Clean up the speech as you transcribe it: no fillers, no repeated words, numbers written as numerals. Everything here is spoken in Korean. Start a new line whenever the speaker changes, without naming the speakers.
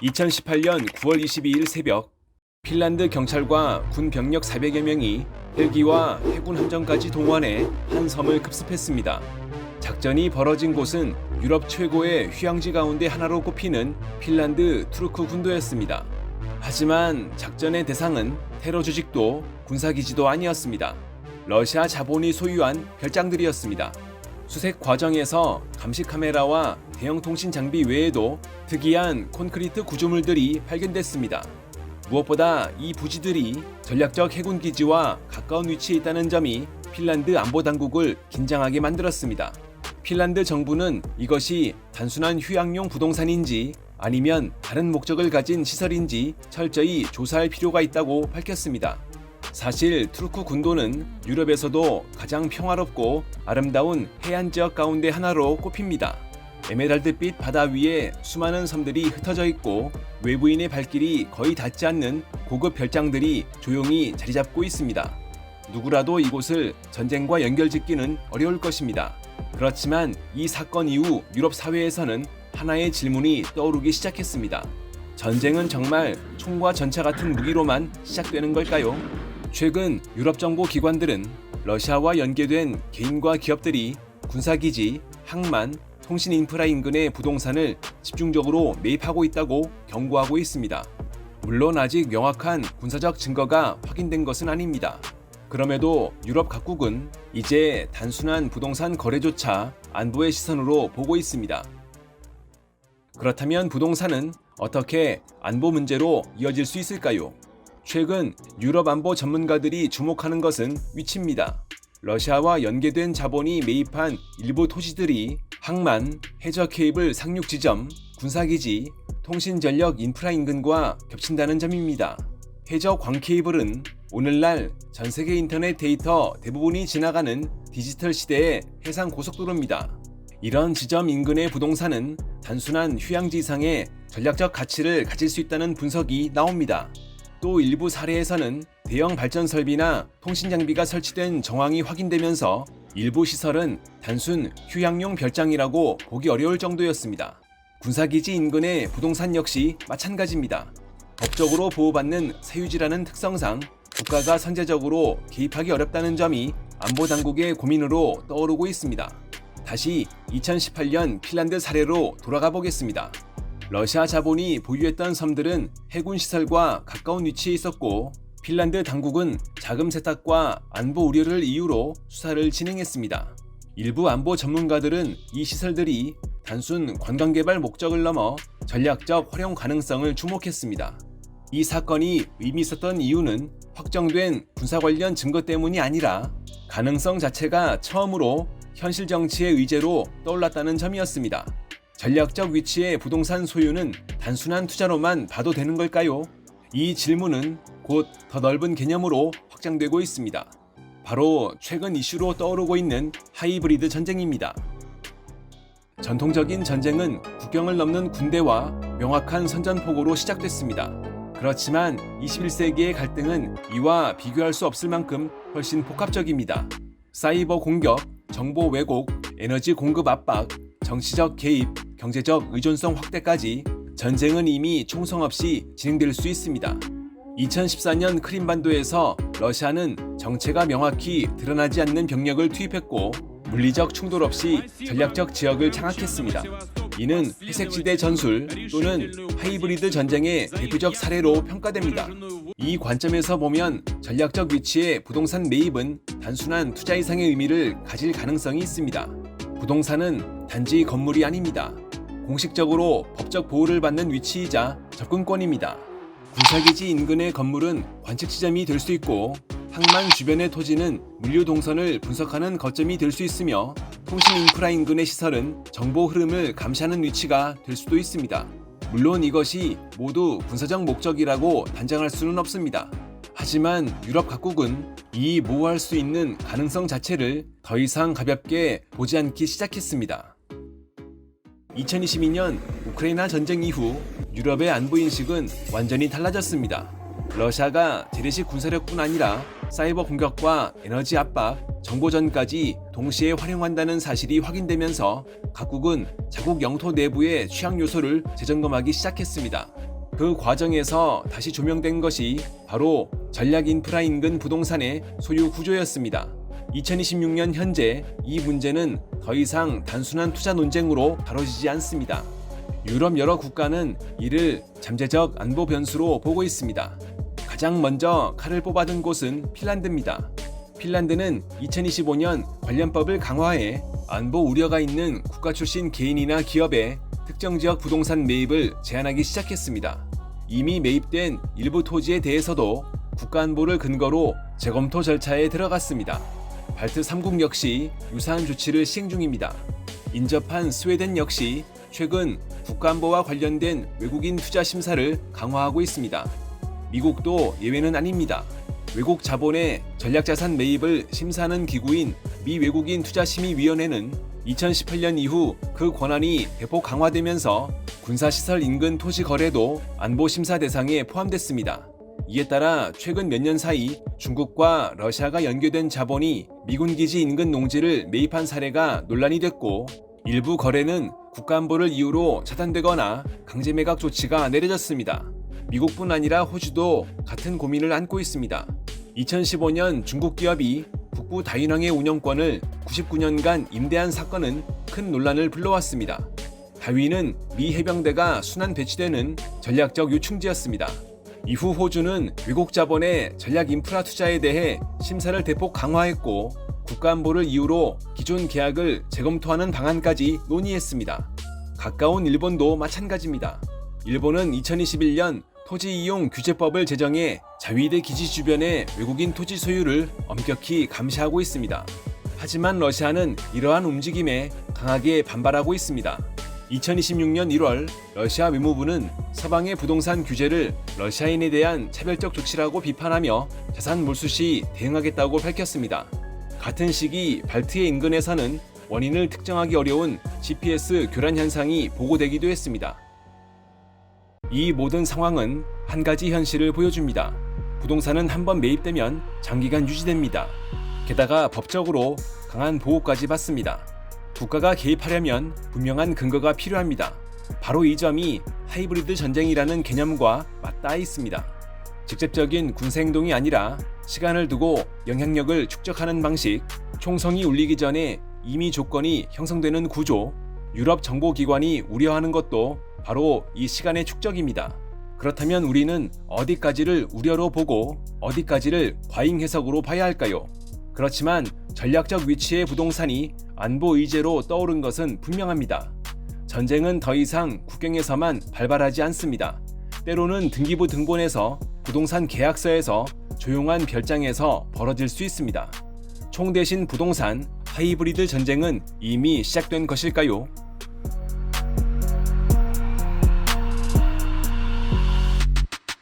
2018년 9월 22일 새벽, 핀란드 경찰과 군 병력 400여 명이 헬기와 해군 함정까지 동원해 한 섬을 급습했습니다. 작전이 벌어진 곳은 유럽 최고의 휴양지 가운데 하나로 꼽히는 핀란드 투르크 군도였습니다. 하지만 작전의 대상은 테러 조직도 군사기지도 아니었습니다. 러시아 자본이 소유한 별장들이었습니다. 수색 과정에서 감시 카메라와 대형 통신 장비 외에도 특이한 콘크리트 구조물들이 발견됐습니다. 무엇보다 이 부지들이 전략적 해군 기지와 가까운 위치에 있다는 점이 핀란드 안보 당국을 긴장하게 만들었습니다. 핀란드 정부는 이것이 단순한 휴양용 부동산인지 아니면 다른 목적을 가진 시설인지 철저히 조사할 필요가 있다고 밝혔습니다. 사실 투르크 군도는 유럽에서도 가장 평화롭고 아름다운 해안 지역 가운데 하나로 꼽힙니다. 에메랄드빛 바다 위에 수많은 섬들이 흩어져 있고 외부인의 발길이 거의 닿지 않는 고급 별장들이 조용히 자리 잡고 있습니다. 누구라도 이곳을 전쟁과 연결짓기는 어려울 것입니다. 그렇지만 이 사건 이후 유럽 사회에서는 하나의 질문이 떠오르기 시작했습니다. 전쟁은 정말 총과 전차 같은 무기로만 시작되는 걸까요? 최근 유럽 정보 기관들은 러시아와 연계된 개인과 기업들이 군사기지, 항만, 통신 인프라 인근의 부동산을 집중적으로 매입하고 있다고 경고하고 있습니다. 물론 아직 명확한 군사적 증거가 확인된 것은 아닙니다. 그럼에도 유럽 각국은 이제 단순한 부동산 거래조차 안보의 시선으로 보고 있습니다. 그렇다면 부동산은 어떻게 안보 문제로 이어질 수 있을까요? 최근 유럽 안보 전문가들이 주목하는 것은 위치입니다. 러시아와 연계된 자본이 매입한 일부 토지들이 항만, 해저 케이블 상륙 지점, 군사기지, 통신 전력 인프라 인근과 겹친다는 점입니다. 해저 광 케이블은 오늘날 전 세계 인터넷 데이터 대부분이 지나가는 디지털 시대의 해상 고속도로입니다. 이런 지점 인근의 부동산은 단순한 휴양지 이상의 전략적 가치를 가질 수 있다는 분석이 나옵니다. 또 일부 사례에서는 대형 발전 설비나 통신 장비가 설치된 정황이 확인되면서 일부 시설은 단순 휴양용 별장이라고 보기 어려울 정도였습니다. 군사기지 인근의 부동산 역시 마찬가지입니다. 법적으로 보호받는 사유지라는 특성상 국가가 선제적으로 개입하기 어렵다는 점이 안보 당국의 고민으로 떠오르고 있습니다. 다시 2018년 핀란드 사례로 돌아가 보겠습니다. 러시아 자본이 보유했던 섬들은 해군 시설과 가까운 위치에 있었고 핀란드 당국은 자금 세탁과 안보 우려를 이유로 수사를 진행했습니다. 일부 안보 전문가들은 이 시설들이 단순 관광개발 목적을 넘어 전략적 활용 가능성을 주목했습니다. 이 사건이 의미 있었던 이유는 확정된 군사 관련 증거 때문이 아니라 가능성 자체가 처음으로 현실 정치의 의제로 떠올랐다는 점이었습니다. 전략적 위치의 부동산 소유는 단순한 투자로만 봐도 되는 걸까요? 이 질문은 곧 더 넓은 개념으로 확장되고 있습니다. 바로 최근 이슈로 떠오르고 있는 하이브리드 전쟁입니다. 전통적인 전쟁은 국경을 넘는 군대와 명확한 선전포고로 시작됐습니다. 그렇지만 21세기의 갈등은 이와 비교할 수 없을 만큼 훨씬 복합적입니다. 사이버 공격, 정보 왜곡, 에너지 공급 압박, 정치적 개입, 경제적 의존성 확대까지 전쟁은 이미 총성 없이 진행될 수 있습니다. 2014년 크림반도에서 러시아는 정체가 명확히 드러나지 않는 병력을 투입했고 물리적 충돌 없이 전략적 지역을 장악했습니다. 이는 회색지대 전술 또는 하이브리드 전쟁의 대표적 사례로 평가됩니다. 이 관점에서 보면 전략적 위치의 부동산 매입은 단순한 투자 이상의 의미를 가질 가능성이 있습니다. 부동산은 단지 건물이 아닙니다. 공식적으로 법적 보호를 받는 위치이자 접근권입니다. 군사기지 인근의 건물은 관측 지점이 될 수 있고 항만 주변의 토지는 물류 동선을 분석하는 거점이 될 수 있으며 통신 인프라 인근의 시설은 정보 흐름을 감시하는 위치가 될 수도 있습니다. 물론 이것이 모두 군사적 목적이라고 단정할 수는 없습니다. 하지만 유럽 각국은 이 모호할 수 있는 가능성 자체를 더 이상 가볍게 보지 않기 시작했습니다. 2022년 우크라이나 전쟁 이후 유럽의 안보 인식은 완전히 달라졌습니다. 러시아가 재래식 군사력뿐 아니라 사이버 공격과 에너지 압박, 정보전까지 동시에 활용한다는 사실이 확인되면서 각국은 자국 영토 내부의 취약 요소를 재점검하기 시작했습니다. 그 과정에서 다시 조명된 것이 바로 전략 인프라 인근 부동산의 소유 구조였습니다. 2026년 현재 이 문제는 더 이상 단순한 투자 논쟁으로 다뤄지지 않습니다. 유럽 여러 국가는 이를 잠재적 안보 변수로 보고 있습니다. 가장 먼저 칼을 뽑아든 곳은 핀란드입니다. 핀란드는 2025년 관련법을 강화해 안보 우려가 있는 국가 출신 개인이나 기업의 특정 지역 부동산 매입을 제한하기 시작했습니다. 이미 매입된 일부 토지에 대해서도 국가안보를 근거로 재검토 절차에 들어갔습니다. 발트 3국 역시 유사한 조치를 시행 중입니다. 인접한 스웨덴 역시 최근 국가안보와 관련된 외국인 투자 심사를 강화하고 있습니다. 미국도 예외는 아닙니다. 외국 자본의 전략자산 매입을 심사하는 기구인 미 외국인 투자심의위원회는 2018년 이후 그 권한이 대폭 강화되면서 군사시설 인근 토지 거래도 안보 심사 대상에 포함됐습니다. 이에 따라 최근 몇 년 사이 중국과 러시아가 연계된 자본이 미군 기지 인근 농지를 매입한 사례가 논란이 됐고, 일부 거래는 국가안보를 이유로 차단되거나 강제 매각 조치가 내려졌습니다. 미국뿐 아니라 호주도 같은 고민을 안고 있습니다. 2015년 중국 기업이 북부 다윈항의 운영권을 99년간 임대한 사건은 큰 논란을 불러왔습니다. 다윈은 미 해병대가 순환 배치되는 전략적 요충지였습니다. 이후 호주는 외국 자본의 전략 인프라 투자에 대해 심사를 대폭 강화했고, 국가안보를 이유로 기존 계약을 재검토하는 방안까지 논의했습니다. 가까운 일본도 마찬가지입니다. 일본은 2021년 토지 이용 규제법을 제정해 자위대 기지 주변의 외국인 토지 소유를 엄격히 감시하고 있습니다. 하지만 러시아는 이러한 움직임에 강하게 반발하고 있습니다. 2026년 1월 러시아 외무부는 서방의 부동산 규제를 러시아인에 대한 차별적 조치라고 비판하며 자산 몰수 시 대응하겠다고 밝혔습니다. 같은 시기 발트해 인근에서는 원인을 특정하기 어려운 GPS 교란 현상이 보고되기도 했습니다. 이 모든 상황은 한 가지 현실을 보여줍니다. 부동산은 한번 매입되면 장기간 유지됩니다. 게다가 법적으로 강한 보호까지 받습니다. 국가가 개입하려면 분명한 근거가 필요합니다. 바로 이 점이 하이브리드 전쟁이라는 개념과 맞닿아 있습니다. 직접적인 군사 행동이 아니라 시간을 두고 영향력을 축적하는 방식, 총성이 울리기 전에 이미 조건이 형성되는 구조, 유럽 정보기관이 우려하는 것도 바로 이 시간의 축적입니다. 그렇다면 우리는 어디까지를 우려로 보고 어디까지를 과잉 해석으로 봐야 할까요? 그렇지만 전략적 위치의 부동산이 안보 의제로 떠오른 것은 분명합니다. 전쟁은 더 이상 국경에서만 발발하지 않습니다. 때로는 등기부 등본에서, 부동산 계약서에서, 조용한 별장에서 벌어질 수 있습니다. 총 대신 부동산, 하이브리드 전쟁은 이미 시작된 것일까요?